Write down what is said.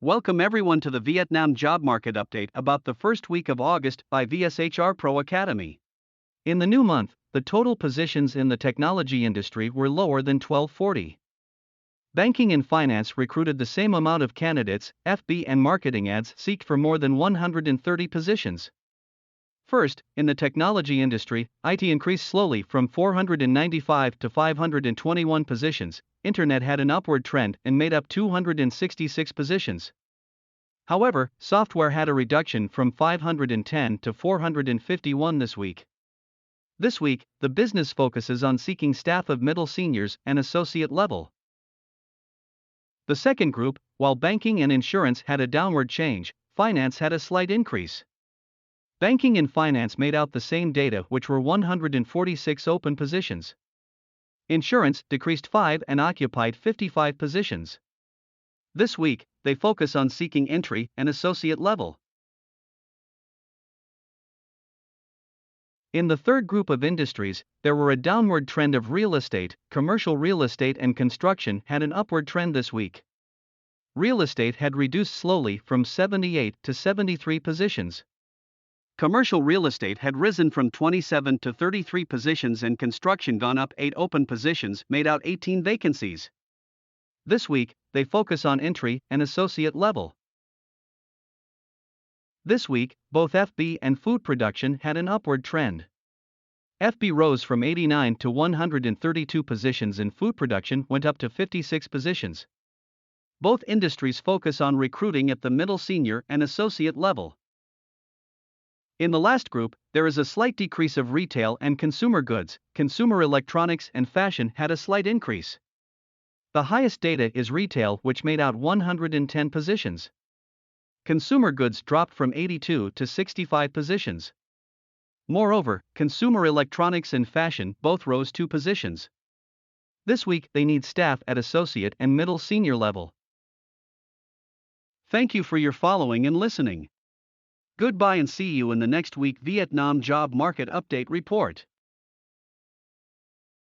Welcome everyone to the Vietnam job market update about the first week of August by VSHR Pro Academy. In the new month, the total positions in the technology industry were lower than 1240. Banking and finance recruited the same amount of candidates. FB and marketing ads seek for more than 130 positions. First, in the technology industry, IT increased slowly from 495 to 521 positions. Internet had an upward trend and made up 266 positions. However, software had a reduction from 510 to 451 this week. This week, the business focuses on seeking staff of middle seniors and associate level. The second group, while banking and insurance had a downward change, finance had a slight increase. Banking and finance made out the same data, which were 146 open positions. Insurance decreased 5 and occupied 55 positions. This week, they focus on seeking entry and associate level. In the third group of industries, there were a downward trend of real estate. Commercial real estate and construction had an upward trend this week. Real estate had reduced slowly from 78 to 73 positions. Commercial real estate had risen from 27 to 33 positions and construction gone up 8 open positions, made out 18 vacancies. This week, they focus on entry and associate level. This week, both FB and food production had an upward trend. FB rose from 89 to 132 positions and food production went up to 56 positions. Both industries focus on recruiting at the middle senior and associate level. In the last group, there is a slight decrease of retail and consumer goods. Consumer electronics and fashion had a slight increase. The highest data is retail, which made out 110 positions. Consumer goods dropped from 82 to 65 positions. Moreover, consumer electronics and fashion both rose 2 positions. This week, they need staff at associate and middle senior level. Thank you for your following and listening. Goodbye and see you in the next week Vietnam Job Market Update Report.